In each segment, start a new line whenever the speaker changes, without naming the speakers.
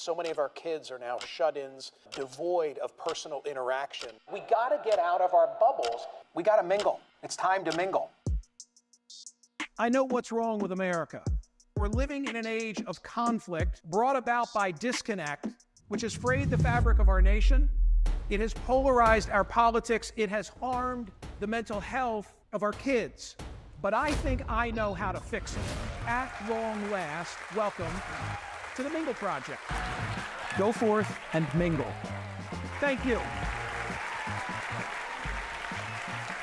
So many of our kids are now shut-ins, devoid of personal interaction. We gotta get out of our bubbles. We gotta mingle. It's time to mingle.
I know what's wrong with America. We're living in an age of conflict brought about by disconnect, which has frayed the fabric of our nation. It has polarized our politics. It has harmed the mental health of our kids. But I think I know how to fix it. At long last, welcome to the Mingle Project. Go forth and mingle. Thank you.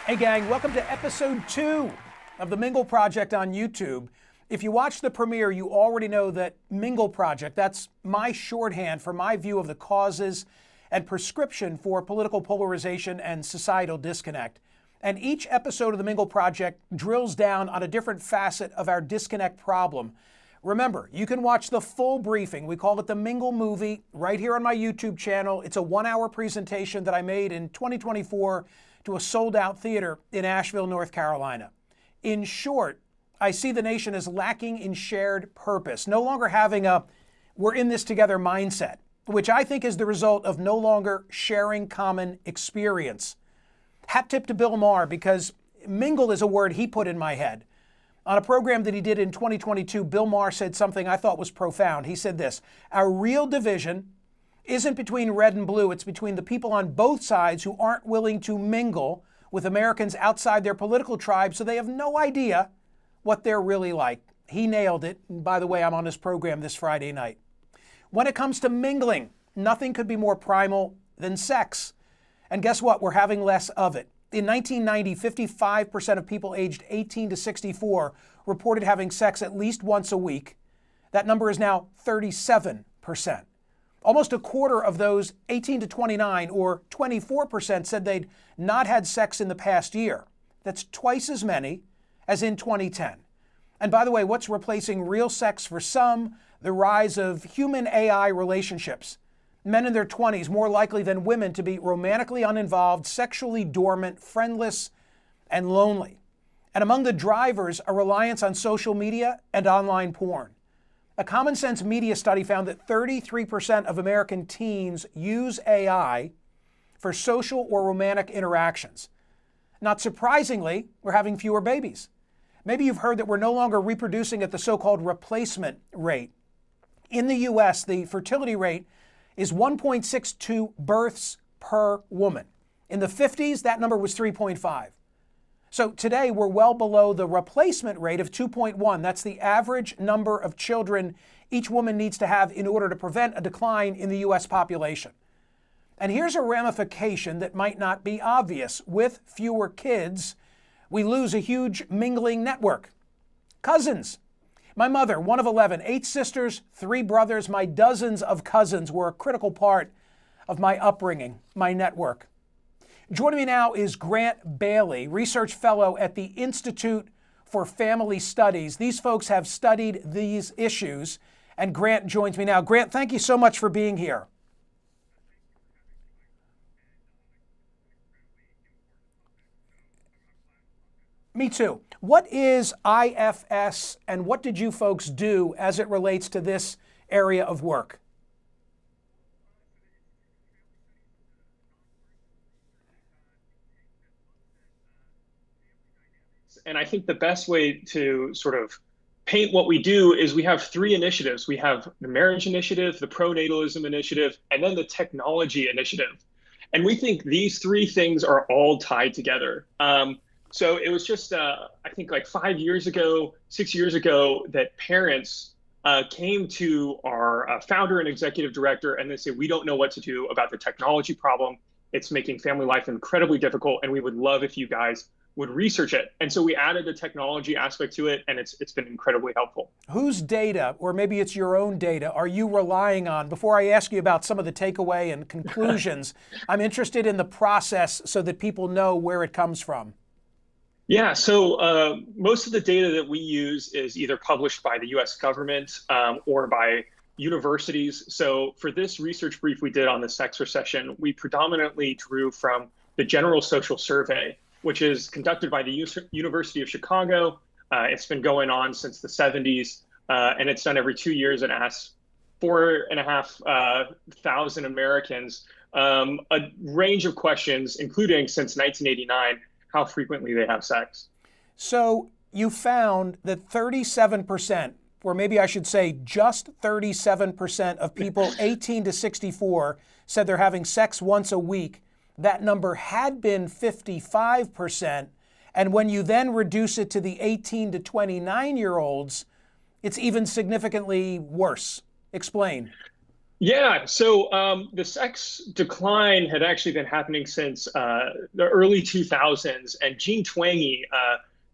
Hey gang, welcome to episode 2 of the Mingle Project on YouTube. If you watched the premiere, you already know that Mingle Project, that's my shorthand for my view of the causes and prescription for political polarization and societal disconnect. And each episode of the Mingle Project drills down on a different facet of our disconnect problem. Remember, you can watch the full briefing. We call it the Mingle Movie right here on my YouTube channel. It's a 1-hour presentation that I made in 2024 to a sold-out theater in Asheville, North Carolina. In short, I see the nation as lacking in shared purpose, no longer having a we're in this together mindset, which I think is the result of no longer sharing common experience. Hat tip to Bill Maher, because mingle is a word he put in my head. On a program that he did in 2022, Bill Maher said something I thought was profound. He said this: our real division isn't between red and blue, it's between the people on both sides who aren't willing to mingle with Americans outside their political tribe, so they have no idea what they're really like. He nailed it. And by the way, I'm on his program this Friday night. When it comes to mingling, nothing could be more primal than sex. And guess what? We're having less of it. In 1990, 55% of people aged 18 to 64 reported having sex at least once a week. That number is now 37%. Almost a quarter of those 18 to 29, or 24%, said they'd not had sex in the past year. That's twice as many as in 2010. And by the way, what's replacing real sex for some? The rise of human AI relationships. Men in their 20s more likely than women to be romantically uninvolved, sexually dormant, friendless, and lonely. And among the drivers, a reliance on social media and online porn. A Common Sense Media study found that 33% of American teens use AI for social or romantic interactions. Not surprisingly, we're having fewer babies. Maybe you've heard that we're no longer reproducing at the so-called replacement rate. In the US, the fertility rate is 1.62 births per woman. In the 50s, that number was 3.5. So today, we're well below the replacement rate of 2.1. That's the average number of children each woman needs to have in order to prevent a decline in the US population. And here's a ramification that might not be obvious. With fewer kids, we lose a huge mingling network. Cousins. My mother, one of 11, 8 sisters, 3 brothers. My dozens of cousins were a critical part of my upbringing, my network. Joining me now is Grant Bailey, research fellow at the Institute for Family Studies. These folks have studied these issues, and Grant joins me now. Grant, thank you so much for being here. Me too. What is IFS, and what did you folks do as it relates to this area of work?
And I think the best way to sort of paint what we do is we have 3 initiatives. We have the marriage initiative, the pronatalism initiative, and then the technology initiative. And we think these 3 things are all tied together. So it was just, I think like 5 years ago, 6 years ago, that parents came to our founder and executive director, and they said, we don't know what to do about the technology problem. It's making family life incredibly difficult, and we would love if you guys would research it. And so we added the technology aspect to it, and it's been incredibly helpful.
Whose data, or maybe it's your own data, are you relying on? Before I ask you about some of the takeaway and conclusions, I'm interested in the process so that people know where it comes from.
Yeah, so most of the data that we use is either published by the US government or by universities. So for this research brief we did on the sex recession, we predominantly drew from the General Social Survey, which is conducted by the University of Chicago. It's been going on since the 70s, and it's done every 2 years. It asks 4,500 Americans a range of questions, including since 1989, how frequently they have sex.
So you found that 37%, or maybe I should say just 37% of people 18 to 64 said they're having sex once a week. That number had been 55%. And when you then reduce it to the 18 to 29-year-olds, it's even significantly worse. Explain.
Yeah, so the sex decline had actually been happening since the early 2000s, and Jean Twenge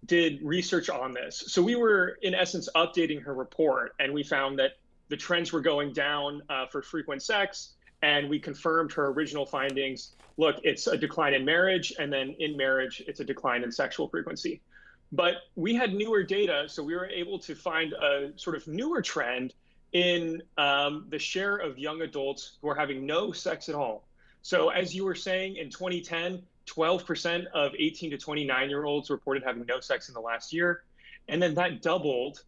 did research on this. So we were, in essence, updating her report, and we found that the trends were going down for frequent sex, and we confirmed her original findings. Look, it's a decline in marriage, and then in marriage, it's a decline in sexual frequency. But we had newer data, so we were able to find a sort of newer trend in the share of young adults who are having no sex at all. So as you were saying, in 2010, 12% of 18 to 29-year-olds reported having no sex in the last year. And then that doubled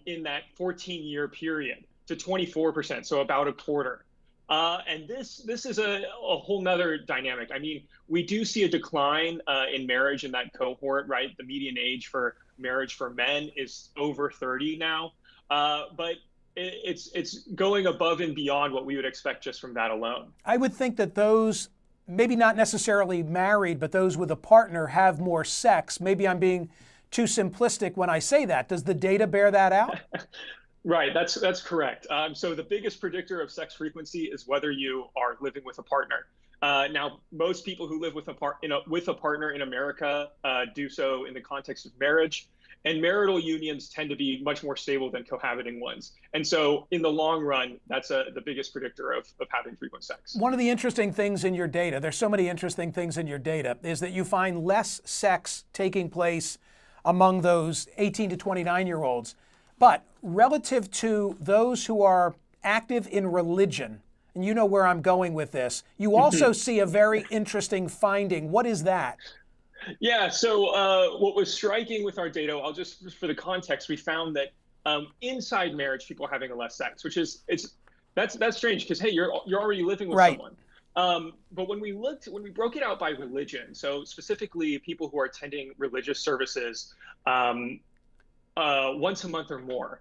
in that 14-year period to 24%, so about a quarter. And this is a whole nother dynamic. I mean, we do see a decline in marriage in that cohort, right? The median age for marriage for men is over 30 now. But it's going above and beyond what we would expect just from that alone.
I would think that those, maybe not necessarily married, but those with a partner have more sex. Maybe I'm being too simplistic when I say that. Does the data bear that out?
Right, that's correct. So the biggest predictor of sex frequency is whether you are living with a partner. Now, most people who live with a partner in America do so in the context of marriage. And marital unions tend to be much more stable than cohabiting ones. And so in the long run, that's the biggest predictor of having frequent sex.
One of the interesting things in your data, there's so many interesting things in your data, is that you find less sex taking place among those 18 to 29-year-olds. But relative to those who are active in religion, and you know where I'm going with this, you also see a very interesting finding. What is that?
Yeah, so what was striking with our data, I'll just for the context, we found that inside marriage, people are having less sex, which is that's strange because hey, you're already living with someone. But when we broke it out by religion, so specifically people who are attending religious services once a month or more,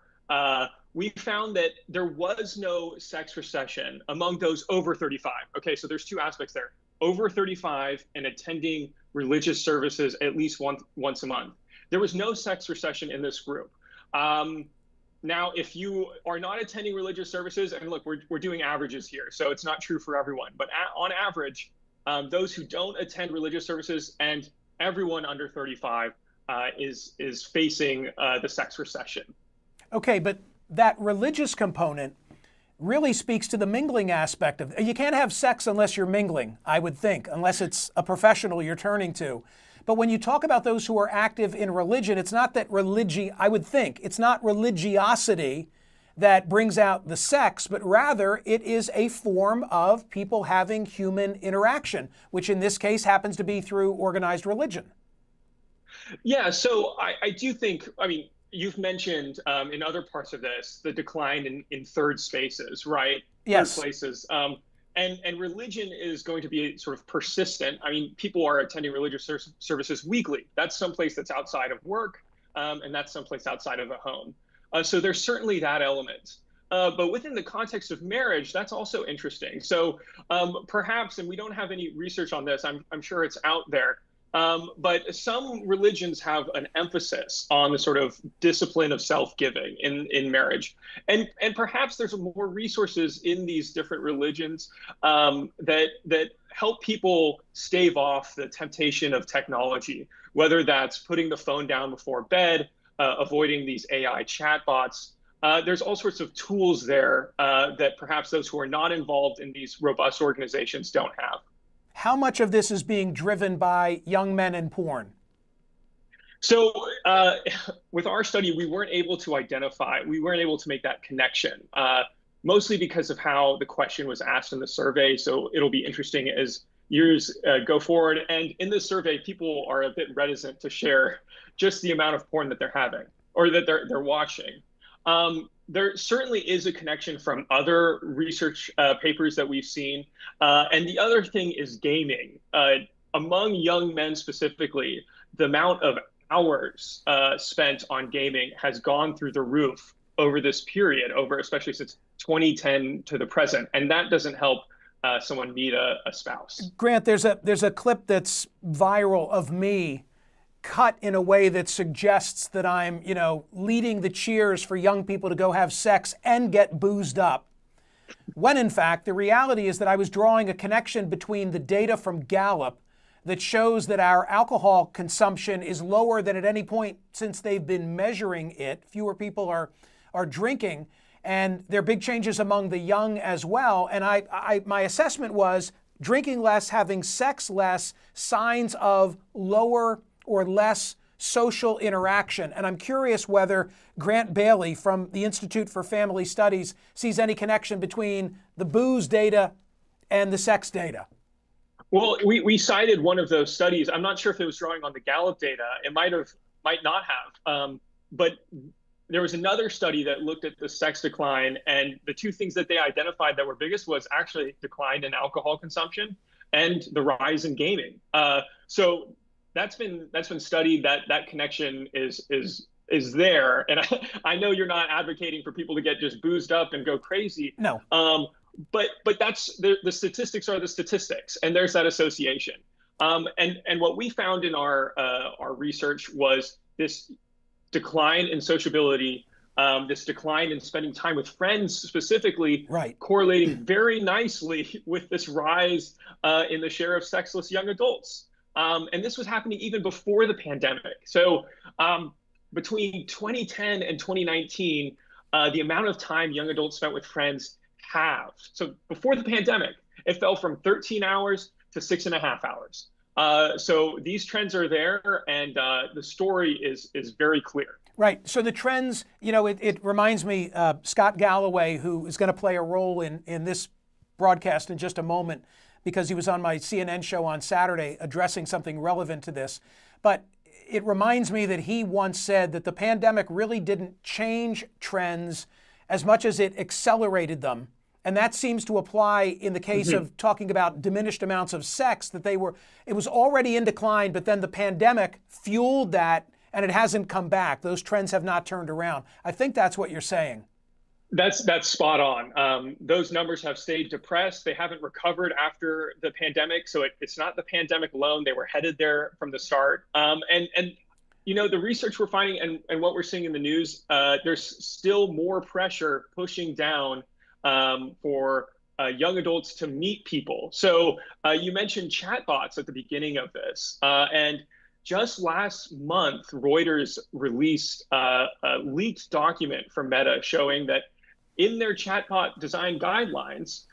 we found that there was no sex recession among those over 35. Okay, so there's two aspects there. Over 35 and attending religious services at least once a month. There was no sex recession in this group. Now, if you are not attending religious services, and look, we're doing averages here, so it's not true for everyone, but on average, those who don't attend religious services and everyone under 35 is facing the sex recession.
Okay, but that religious component really speaks to the mingling aspect of, you can't have sex unless you're mingling, I would think, unless it's a professional you're turning to. But when you talk about those who are active in religion, it's not that I would think, it's not religiosity that brings out the sex, but rather it is a form of people having human interaction, which in this case happens to be through organized religion.
Yeah, so I do think, I mean, you've mentioned in other parts of this, the decline in third spaces, right?
Yes.
Third places. And religion is going to be sort of persistent. I mean, people are attending religious services weekly. That's someplace that's outside of work, and that's someplace outside of a home. So there's certainly that element. But within the context of marriage, that's also interesting. So perhaps, and we don't have any research on this, I'm sure it's out there, but some religions have an emphasis on the sort of discipline of self-giving in marriage. And perhaps there's more resources in these different religions that help people stave off the temptation of technology, whether that's putting the phone down before bed, avoiding these AI chatbots. There's all sorts of tools there that perhaps those who are not involved in these robust organizations don't have.
How much of this is being driven by young men and porn?
So with our study, we weren't able to make that connection, mostly because of how the question was asked in the survey. So it'll be interesting as years go forward. And in this survey, people are a bit reticent to share just the amount of porn that they're having or that they're watching. there certainly is a connection from other research papers that we've seen. And the other thing is gaming. Among young men specifically, the amount of hours spent on gaming has gone through the roof over this period, especially since 2010 to the present. And that doesn't help someone meet a spouse.
Grant, there's a clip that's viral of me cut in a way that suggests that I'm, leading the cheers for young people to go have sex and get boozed up. When in fact, the reality is that I was drawing a connection between the data from Gallup that shows that our alcohol consumption is lower than at any point since they've been measuring it. Fewer people are drinking, and there are big changes among the young as well. And my assessment was drinking less, having sex less, signs of lower or less social interaction. And I'm curious whether Grant Bailey from the Institute for Family Studies sees any connection between the booze data and the sex data.
Well, we cited one of those studies. I'm not sure if it was drawing on the Gallup data. It might not have. But there was another study that looked at the sex decline, and the two things that they identified that were biggest was actually decline in alcohol consumption and the rise in gaming. So that's been studied. That connection is there. And I know you're not advocating for people to get just boozed up and go crazy.
No.
But that's the statistics are the statistics, and there's that association. And what we found in our research was this decline in sociability, this decline in spending time with friends specifically,
right,
correlating very nicely with this rise in the share of sexless young adults. And this was happening even before the pandemic. So between 2010 and 2019, the amount of time young adults spent with friends halved. So before the pandemic, it fell from 13 hours to 6.5 hours. So these trends are there, and the story is very clear.
Right. So the trends, it reminds me, Scott Galloway, who is going to play a role in this broadcast in just a moment, because he was on my CNN show on Saturday addressing something relevant to this. But it reminds me that he once said that the pandemic really didn't change trends as much as it accelerated them. And that seems to apply in the case of talking about diminished amounts of sex, that it was already in decline, but then the pandemic fueled that, and it hasn't come back. Those trends have not turned around. I think that's what you're saying.
That's spot on. Those numbers have stayed depressed. They haven't recovered after the pandemic. So it's not the pandemic alone. They were headed there from the start. And the research we're finding and what we're seeing in the news, there's still more pressure pushing down for young adults to meet people. So you mentioned chatbots at the beginning of this. And just last month, Reuters released a leaked document from Meta showing that in their chatbot design guidelines,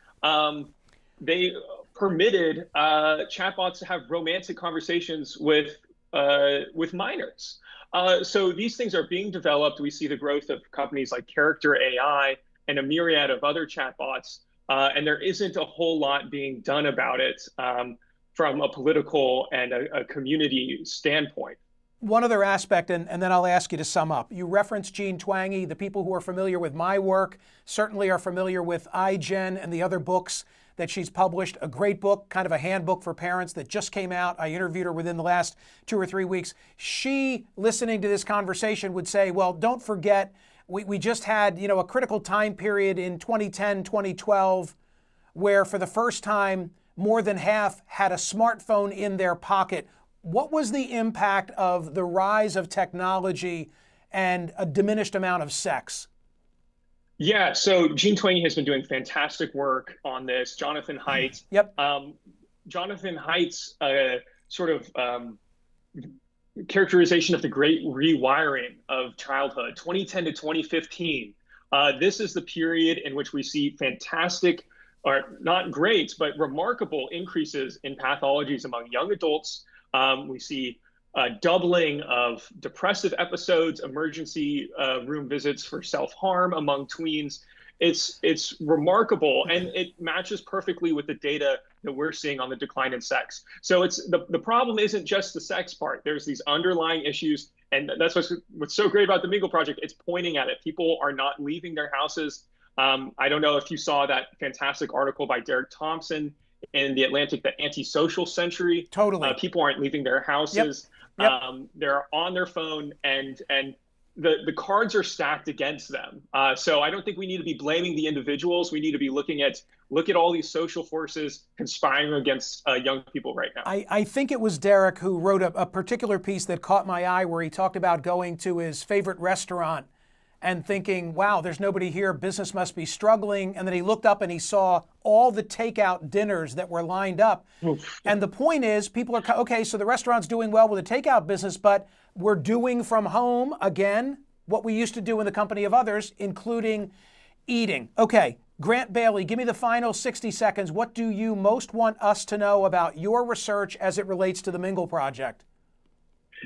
they permitted chatbots to have romantic conversations with minors. So these things are being developed. We see the growth of companies like Character AI and a myriad of other chatbots, and there isn't a whole lot being done about it from a political and a community standpoint.
One other aspect, and then I'll ask you to sum up. You referenced Jean Twenge. The people who are familiar with my work certainly are familiar with iGen and the other books that she's published. A great book, kind of a handbook for parents that just came out. I interviewed her within the last 2 or 3 weeks. She, listening to this conversation, would say, well, don't forget, we just had a critical time period in 2010, 2012, where for the first time, more than half had a smartphone in their pocket. What was the impact of the rise of technology and a diminished amount of sex?
Yeah, so Jean Twenge has been doing fantastic work on this. Jonathan Haidt's.
Yep.
Jonathan Haidt's sort of characterization of the great rewiring of childhood, 2010 to 2015. This is the period in which we see fantastic, or not great, but remarkable increases in pathologies among young adults. We see a doubling of depressive episodes, emergency room visits for self-harm among tweens. It's remarkable, and it matches perfectly with the data that we're seeing on the decline in sex. So it's the problem isn't just the sex part. There's these underlying issues And that's what's so great about the Mingle Project. It's pointing at it. People are not leaving their houses. I don't know if you saw that fantastic article by Derek Thompson in The Atlantic, the antisocial century.
Totally.
People aren't leaving their houses.
Yep.
They're on their phone, and the cards are stacked against them. So I don't think we need to be blaming the individuals. We need to be look at all these social forces conspiring against young people right now.
I think it was Derek who wrote a particular piece that caught my eye where he talked about going to his favorite restaurant and thinking, wow, there's nobody here, business must be struggling. And then he looked up and he saw all the takeout dinners that were lined up. Oof. And the point is, people are, okay, so the restaurant's doing well with the takeout business, but we're doing from home, again, what we used to do in the company of others, including eating. Okay, Grant Bailey, give me the final 60 seconds. What do you most want us to know about your research as it relates to the Mingle Project?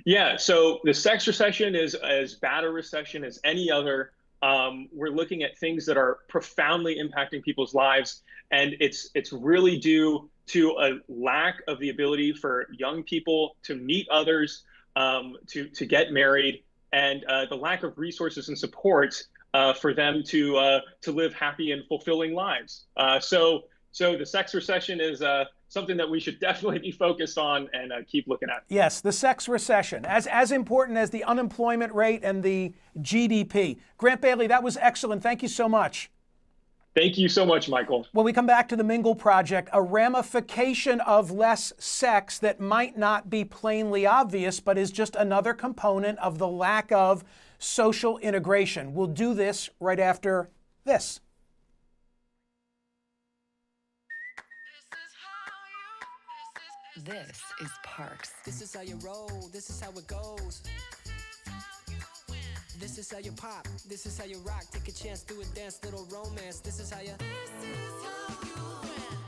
Yeah, so the sex recession is as bad a recession as any other. We're looking at things that are profoundly impacting people's lives, and it's really due to a lack of the ability for young people to meet others, to get married, and the lack of resources and supports for them to live happy and fulfilling lives. So the sex recession is something that we should definitely be focused on and keep looking at.
Yes, the sex recession, as important as the unemployment rate and the GDP. Grant Bailey, that was excellent. Thank you so much.
Thank you so much, Michael.
When we come back to the Mingle Project, a ramification of less sex that might not be plainly obvious, but is just another component of the lack of social integration. We'll do this right after this.
This is Parks.
This is how you roll, this is how it goes. This is how you pop, this is how you rock. Take a chance, do a dance, little romance. This is how you.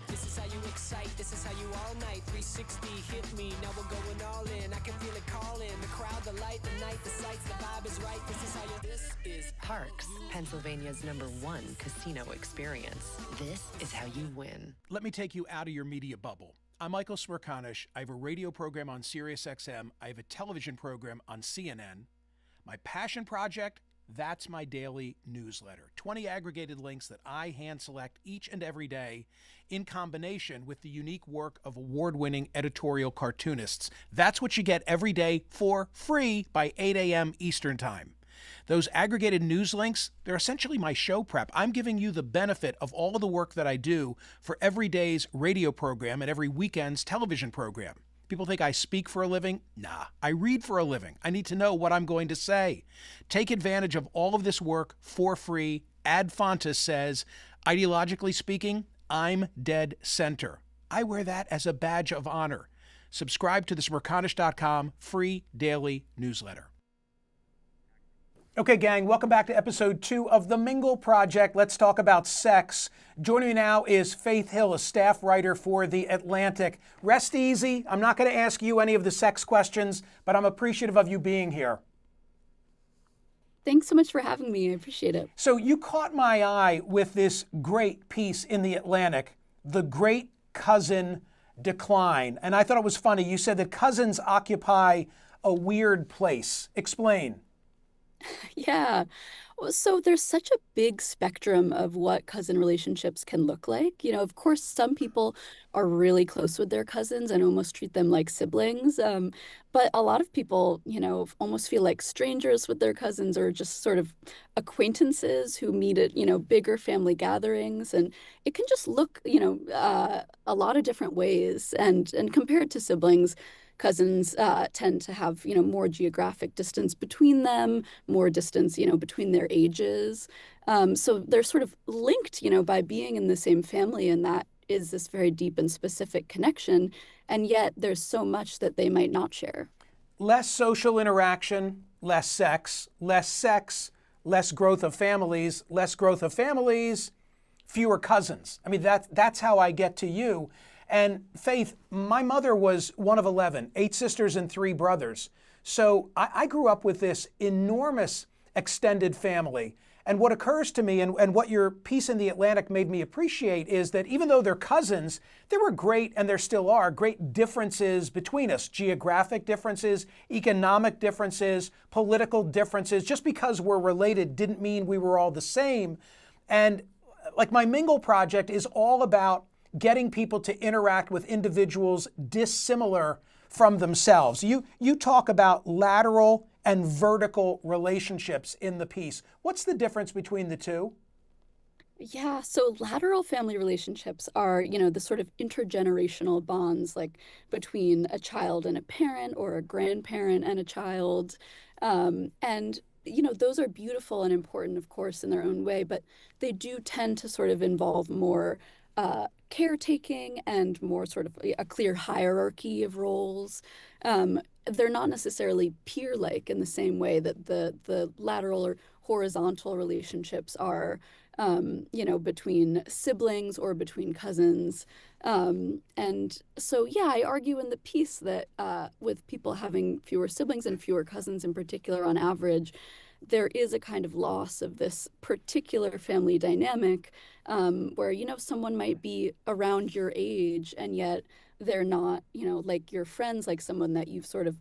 This is how you excite, this is how you all night. 360 hit me, now we're going all in. I can feel it calling, the crowd, the light, the night, the sights, the vibe is right. This is how you. This is
Parks, Pennsylvania's #1 casino experience. This is how you win.
Let me take you out of your media bubble. I'm Michael Smerconish. I have a radio program on SiriusXM. I have a television program on CNN. My passion project, that's my daily newsletter. 20 aggregated links that I hand select each and every day in combination with the unique work of award-winning editorial cartoonists. That's what you get every day for free by 8 a.m. Eastern Time. Those aggregated news links, they're essentially my show prep. I'm giving you the benefit of all of the work that I do for every day's radio program and every weekend's television program. People think I speak for a living? Nah, I read for a living. I need to know what I'm going to say. Take advantage of all of this work for free. Ad Fontes says, ideologically speaking, I'm dead center. I wear that as a badge of honor. Subscribe to the Smerconish.com free daily newsletter.
Okay, gang, welcome back to episode 2 of the Mingle Project. Let's talk about sex. Joining me now is Faith Hill, a staff writer for The Atlantic. Rest easy. I'm not going to ask you any of the sex questions, but I'm appreciative of you being here.
Thanks so much for having me. I appreciate it.
So you caught my eye with this great piece in The Atlantic, The Great Cousin Decline. And I thought it was funny. You said that cousins occupy a weird place. Explain.
Yeah. Well, so there's such a big spectrum of what cousin relationships can look like. You know, of course, some people are really close with their cousins and almost treat them like siblings. But a lot of people, you know, almost feel like strangers with their cousins or just sort of acquaintances who meet at, you know, bigger family gatherings. And it can just look, you know, a lot of different ways. And compared to siblings, cousins tend to have, you know, more geographic distance between them, more distance, you know, between their ages. So they're sort of linked, you know, by being in the same family, and that is this very deep and specific connection. And yet there's so much that they might not share.
Less social interaction, less sex, less growth of families, fewer cousins. I mean, that's how I get to you. And Faith, my mother was one of 11, 8 sisters and 3 brothers. So I grew up with this enormous extended family. And what occurs to me, and what your piece in The Atlantic made me appreciate, is that even though they're cousins, there were great, and there still are, great differences between us. Geographic differences, economic differences, political differences. Just because we're related didn't mean we were all the same. And like my Mingle project is all about getting people to interact with individuals dissimilar from themselves. You talk about lateral and vertical relationships in the piece. What's the difference between the two?
Yeah, so lateral family relationships are, the sort of intergenerational bonds, like between a child and a parent or a grandparent and a child. And those are beautiful and important, of course, in their own way, but they do tend to sort of involve more caretaking and more sort of a clear hierarchy of roles. They're not necessarily peer-like in the same way that the lateral or horizontal relationships are, between siblings or between cousins. And so, yeah, I argue in the piece that with people having fewer siblings and fewer cousins in particular on average, there is a kind of loss of this particular family dynamic where, someone might be around your age and yet they're not, like your friends, like someone that you've sort of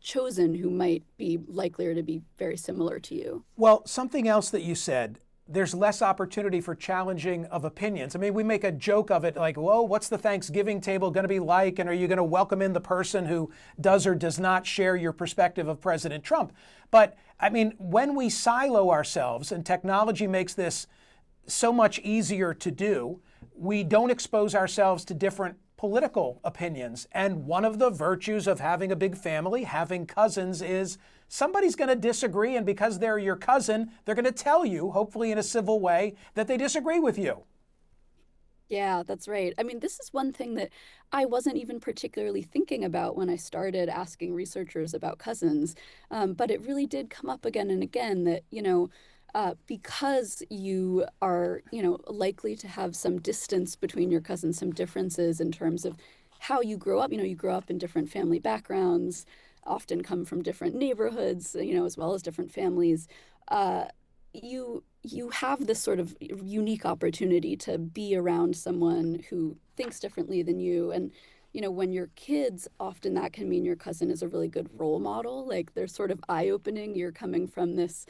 chosen who might be likelier to be very similar to you.
Well, something else that you said, there's less opportunity for challenging of opinions. I mean, we make a joke of it like, whoa, what's the Thanksgiving table going to be like? And are you going to welcome in the person who does or does not share your perspective of President Trump? But I mean, when we silo ourselves, and technology makes this so much easier to do, we don't expose ourselves to different political opinions. And one of the virtues of having a big family, having cousins, is somebody's going to disagree, and because they're your cousin, they're going to tell you, hopefully in a civil way, that they disagree with you.
Yeah, that's right. I mean, this is one thing that I wasn't even particularly thinking about when I started asking researchers about cousins. But it really did come up again and again that, because you are, likely to have some distance between your cousins, some differences in terms of how you grow up. You grow up in different family backgrounds, often come from different neighborhoods, as well as different families. You have this sort of unique opportunity to be around someone who thinks differently than you. And, when you're kids, often that can mean your cousin is a really good role model. Like they're sort of eye-opening. You're coming from this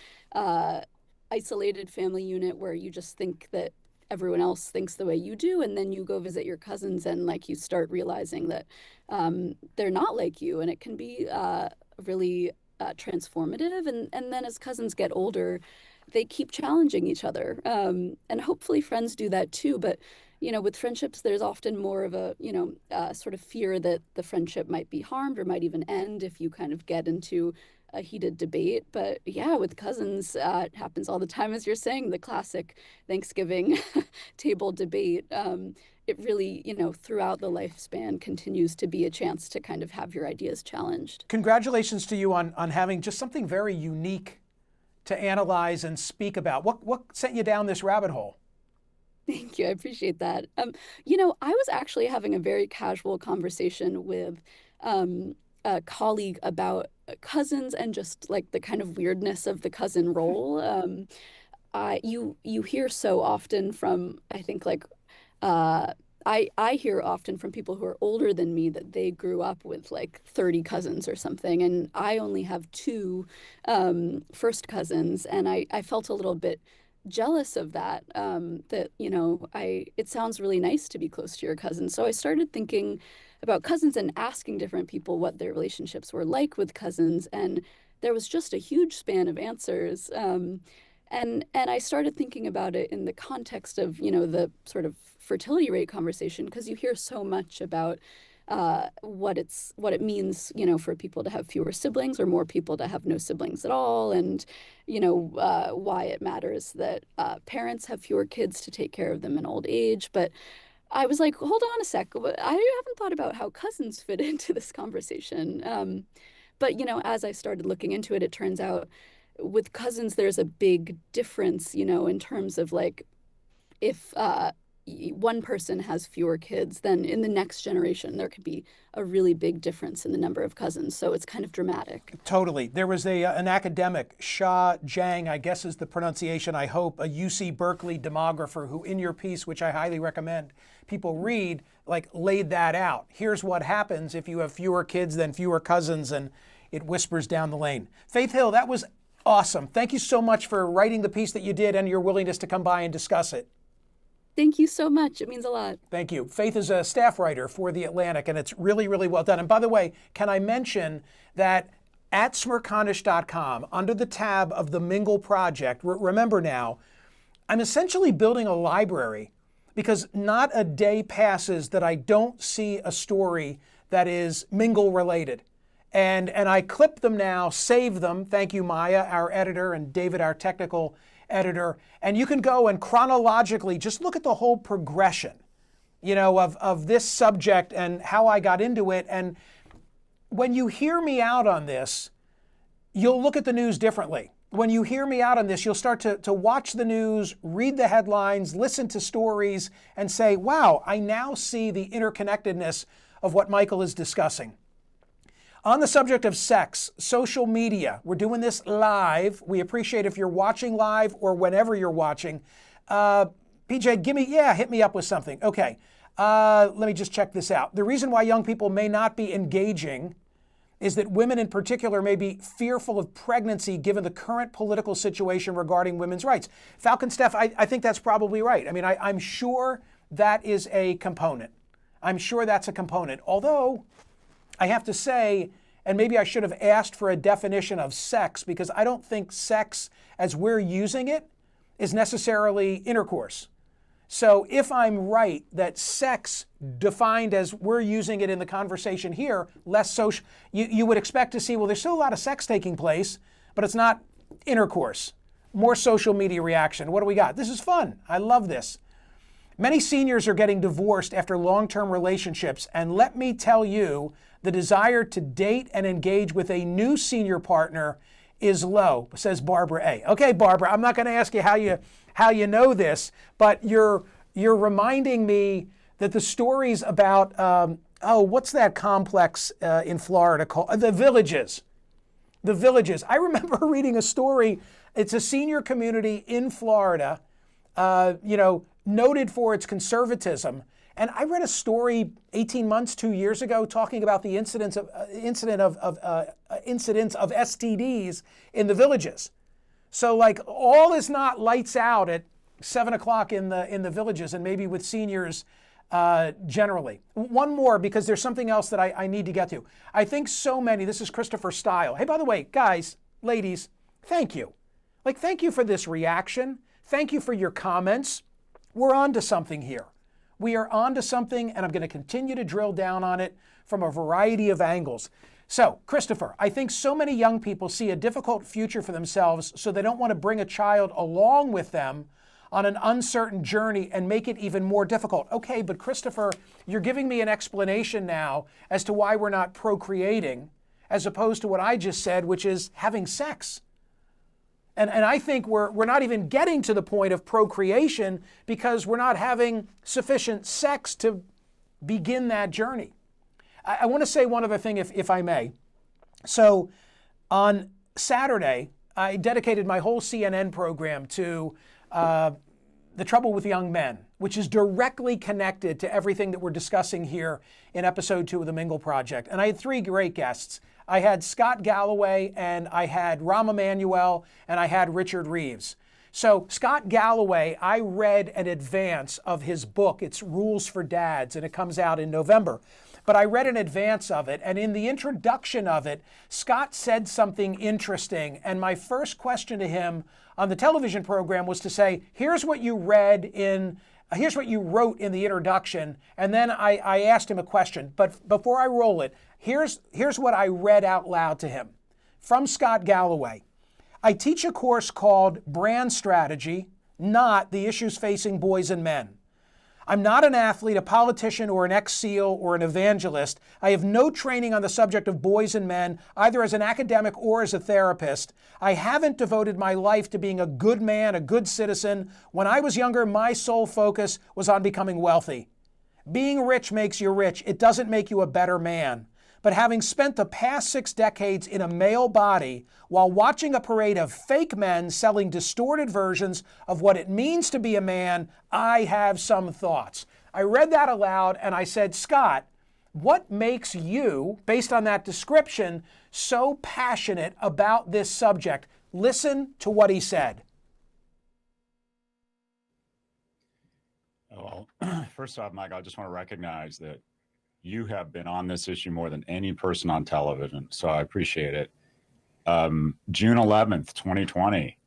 isolated family unit where you just think that everyone else thinks the way you do, and then you go visit your cousins and like you start realizing that they're not like you, and it can be really transformative. And then as cousins get older, they keep challenging each other, and hopefully friends do that too. But with friendships, there's often more of a sort of fear that the friendship might be harmed or might even end if you kind of get into a heated debate. But yeah, with cousins, it happens all the time, as you're saying, the classic Thanksgiving table debate. It really, throughout the lifespan continues to be a chance to kind of have your ideas challenged.
Congratulations to you on having just something very unique to analyze and speak about. What sent you down this rabbit hole?
Thank you. I appreciate that. I was actually having a very casual conversation with a colleague about cousins and just like the kind of weirdness of the cousin role. You hear so often from, I think, like I hear often from people who are older than me that they grew up with like 30 cousins or something, and I only have two first cousins, and I felt a little bit jealous of that. It sounds really nice to be close to your cousins. So I started thinking about cousins and asking different people what their relationships were like with cousins, and there was just a huge span of answers. And I started thinking about it in the context of, the sort of fertility rate conversation, because you hear so much about what it means, for people to have fewer siblings or more people to have no siblings at all, and why it matters that parents have fewer kids to take care of them in old age. But I was like, hold on a sec, I haven't thought about how cousins fit into this conversation. But as I started looking into it, it turns out with cousins there's a big difference, in terms of like if one person has fewer kids, then in the next generation, there could be a really big difference in the number of cousins. So it's kind of dramatic.
Totally. There was an academic, Sha Jiang, I guess is the pronunciation, I hope, a UC Berkeley demographer who in your piece, which I highly recommend people read, like laid that out. Here's what happens if you have fewer kids than fewer cousins, and it whispers down the lane. Faith Hill, that was awesome. Thank you so much for writing the piece that you did and your willingness to come by and discuss it.
Thank you so much. It means a lot.
Thank you. Faith is a staff writer for The Atlantic, and it's really, really well done. And by the way, can I mention that at Smerconish.com, under the tab of the Mingle Project, remember now, I'm essentially building a library because not a day passes that I don't see a story that is Mingle related. And I clip them now, save them. Thank you, Maya, our editor, and David, our technical editor. And you can go and chronologically just look at the whole progression, of this subject and how I got into it. And when you hear me out on this, you'll look at the news differently. When you hear me out on this, you'll start to watch the news, read the headlines, listen to stories, and say, wow, I now see the interconnectedness of what Michael is discussing. On the subject of sex, social media, we're doing this live. We appreciate if you're watching live or whenever you're watching. PJ, hit me up with something. Okay, let me just check this out. The reason why young people may not be engaging is that women in particular may be fearful of pregnancy given the current political situation regarding women's rights. Falcon Steph, I think that's probably right. I mean, I'm sure that is a component. I'm sure that's a component. Although, I have to say, and maybe I should have asked for a definition of sex, because I don't think sex as we're using it is necessarily intercourse. So if I'm right that sex defined as we're using it in the conversation here, less social, you would expect to see, well, there's still a lot of sex taking place, but it's not intercourse. More social media reaction. What do we got? This is fun. I love this. Many seniors are getting divorced after long-term relationships, and let me tell you, the desire to date and engage with a new senior partner is low, says Barbara A. Okay, Barbara, I'm not going to ask you how you know this, but you're reminding me that the stories about what's that complex in Florida called the Villages. The Villages. I remember reading a story. It's a senior community in Florida, noted for its conservatism. And I read a story 18 months, 2 years ago, talking about the incidence of STDs in the Villages. So, like, all is not lights out at 7 o'clock in the Villages, and maybe with seniors generally. One more, because there's something else that I need to get to. I think so many. This is Christopher Style. Hey, by the way, guys, ladies, thank you. Thank you for this reaction. Thank you for your comments. We're on to something here. We are on to something, and I'm going to continue to drill down on it from a variety of angles. So, Christopher, I think so many young people see a difficult future for themselves, so they don't want to bring a child along with them on an uncertain journey and make it even more difficult. Okay, but Christopher, you're giving me an explanation now as to why we're not procreating, as opposed to what I just said, which is having sex. And I think we're not even getting to the point of procreation because we're not having sufficient sex to begin that journey. I want to say one other thing, if I may. So on Saturday, I dedicated my whole CNN program to the trouble with young men, which is directly connected to everything that we're discussing here in episode 2 of the Mingle Project. And I had 3 great guests. I had Scott Galloway, and I had Rahm Emanuel, and I had Richard Reeves. So Scott Galloway, I read an advance of his book. It's Rules for Dads, and it comes out in November. But I read an advance of it, and in the introduction of it, Scott said something interesting. And my first question to him on the television program was to say, here's what you wrote in the introduction. And then I asked him a question. But before I roll it, here's what I read out loud to him from Scott Galloway. I teach a course called Brand Strategy, not the issues facing boys and men. I'm not an athlete, a politician, or an ex-SEAL or an evangelist. I have no training on the subject of boys and men, either as an academic or as a therapist. I haven't devoted my life to being a good man, a good citizen. When I was younger, my sole focus was on becoming wealthy. Being rich makes you rich. It doesn't make you a better man. But having spent the past 6 decades in a male body while watching a parade of fake men selling distorted versions of what it means to be a man, I have some thoughts. I read that aloud and I said, Scott, what makes you, based on that description, so passionate about this subject? Listen to what he said.
Well, first off, Mike, I just want to recognize that you have been on this issue more than any person on television, so I appreciate it. June 11th, 2020,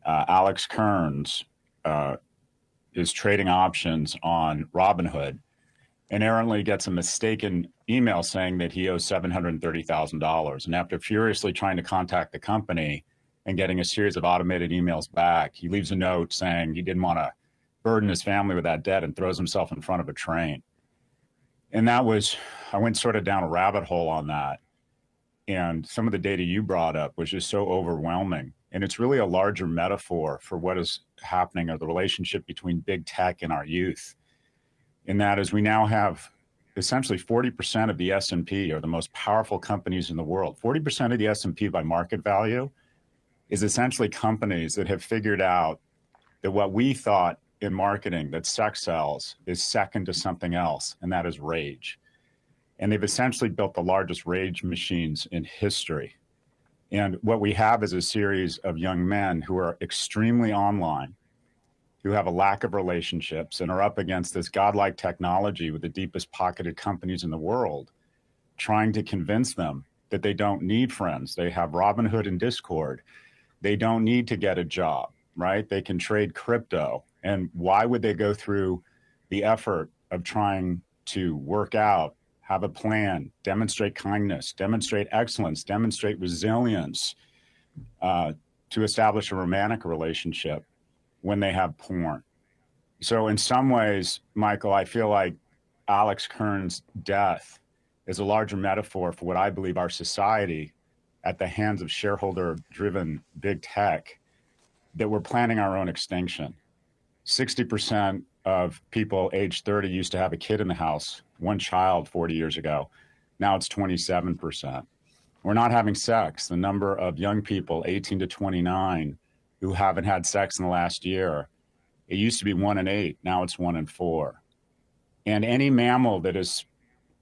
Alex Kearns is trading options on Robinhood and errantly gets a mistaken email saying that he owes $730,000. And after furiously trying to contact the company and getting a series of automated emails back, he leaves a note saying he didn't want to burden his family with that debt and throws himself in front of a train. And that was, I went sort of down a rabbit hole on that. And some of the data you brought up was just so overwhelming. And it's really a larger metaphor for what is happening or the relationship between big tech and our youth. And that is, we now have essentially 40% of the S&P are the most powerful companies in the world. 40% of the S&P by market value is essentially companies that have figured out that what we thought in marketing, that sex sells, is second to something else, and that is rage. And they've essentially built the largest rage machines in history. And what we have is a series of young men who are extremely online, who have a lack of relationships and are up against this godlike technology with the deepest pocketed companies in the world, trying to convince them that they don't need friends. They have Robinhood and Discord. They don't need to get a job, right? They can trade crypto. And why would they go through the effort of trying to work out, have a plan, demonstrate kindness, demonstrate excellence, demonstrate resilience, to establish a romantic relationship when they have porn? So in some ways, Michael, I feel like Alex Kearns' death is a larger metaphor for what I believe our society, at the hands of shareholder-driven big tech, that we're planning our own extinction. 60% of people age 30 used to have a kid in the house, one child 40 years ago. Now it's 27%. We're not having sex. The number of young people 18 to 29 who haven't had sex in the last year, it used to be 1 in 8. Now it's 1 in 4. And any mammal that is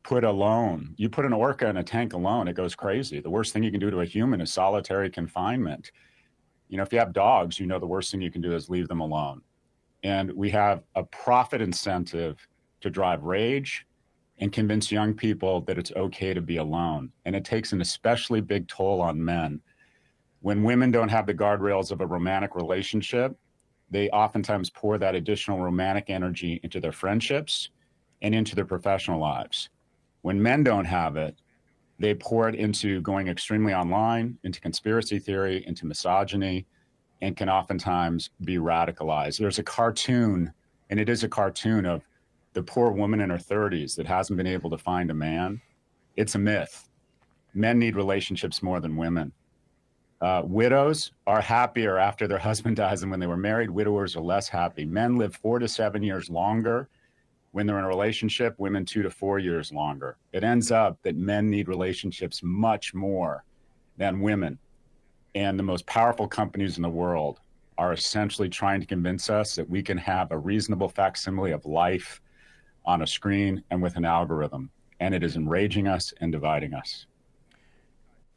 put alone, you put an orca in a tank alone, it goes crazy. The worst thing you can do to a human is solitary confinement. You know, if you have dogs, you know the worst thing you can do is leave them alone. And we have a profit incentive to drive rage and convince young people that it's okay to be alone. And it takes an especially big toll on men. When women don't have the guardrails of a romantic relationship, they oftentimes pour that additional romantic energy into their friendships and into their professional lives. When men don't have it, they pour it into going extremely online, into conspiracy theory, into misogyny, and can oftentimes be radicalized. There's a cartoon, and it is a cartoon, of the poor woman in her 30s that hasn't been able to find a man. It's a myth. Men need relationships more than women. Widows are happier after their husband dies than when they were married. Widowers are less happy. Men live 4 to 7 years longer when they're in a relationship, women 2 to 4 years longer. It ends up that men need relationships much more than women. And the most powerful companies in the world are essentially trying to convince us that we can have a reasonable facsimile of life on a screen and with an algorithm. And it is enraging us and dividing us.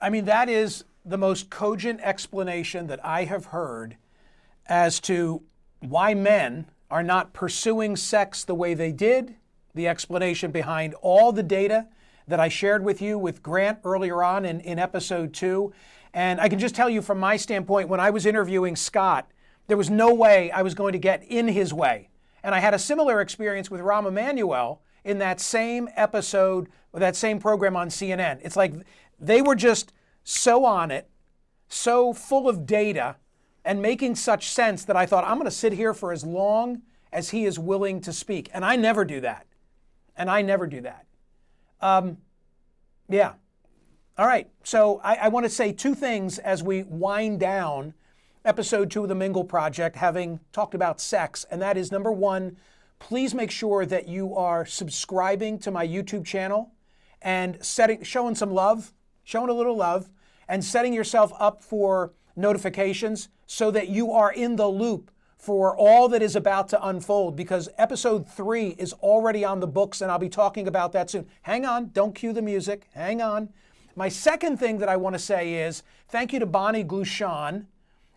I mean, that is the most cogent explanation that I have heard as to why men are not pursuing sex the way they did, the explanation behind all the data that I shared with you with Grant earlier on in episode 2. And I can just tell you from my standpoint, when I was interviewing Scott, there was no way I was going to get in his way. And I had a similar experience with Rahm Emanuel in that same episode, or that same program on CNN. It's like they were just so on it, so full of data, and making such sense that I thought, I'm going to sit here for as long as he is willing to speak. And I never do that. Yeah. All right. So I want to say two things as we wind down episode 2 of the Mingle Project, having talked about sex. And that is, number one, please make sure that you are subscribing to my YouTube channel and showing some love, showing a little love, and setting yourself up for notifications so that you are in the loop for all that is about to unfold, because episode 3 is already on the books and I'll be talking about that soon. Hang on, don't cue the music, hang on. My second thing that I want to say is thank you to Bonnie Glushan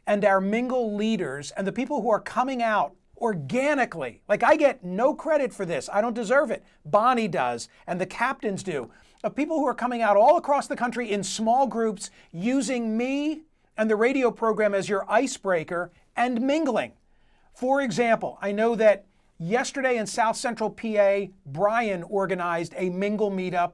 and our Mingle leaders and the people who are coming out organically. Like, I get no credit for this. I don't deserve it. Bonnie does, and the captains do. Of people who are coming out all across the country in small groups using me and the radio program as your icebreaker and mingling. For example, I know that yesterday in South Central PA, Brian organized a Mingle meetup.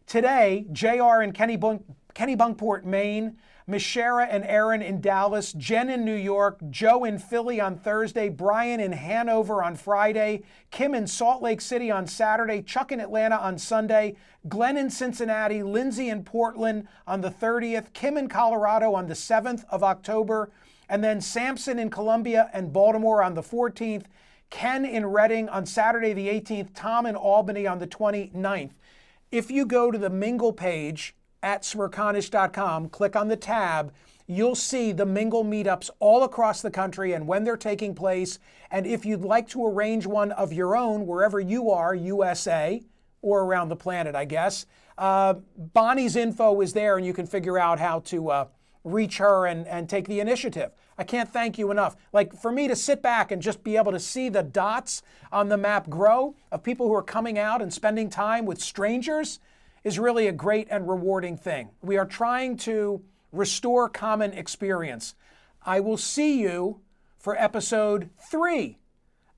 Today, JR in Kennebunkport, Maine, Mishara and Aaron in Dallas, Jen in New York, Joe in Philly on Thursday, Brian in Hanover on Friday, Kim in Salt Lake City on Saturday, Chuck in Atlanta on Sunday, Glenn in Cincinnati, Lindsay in Portland on the 30th, Kim in Colorado on the 7th of October, and then Sampson in Columbia and Baltimore on the 14th, Ken in Reading on Saturday the 18th, Tom in Albany on the 29th. If you go to the Mingle page at Smerconish.com, click on the tab, you'll see the Mingle meetups all across the country and when they're taking place. And if you'd like to arrange one of your own, wherever you are, USA, or around the planet, I guess, Bonnie's info is there and you can figure out how to reach her and take the initiative. I can't thank you enough. Like, for me to sit back and just be able to see the dots on the map grow of people who are coming out and spending time with strangers is really a great and rewarding thing. We are trying to restore common experience. I will see you for episode 3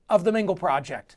of the Mingle Project.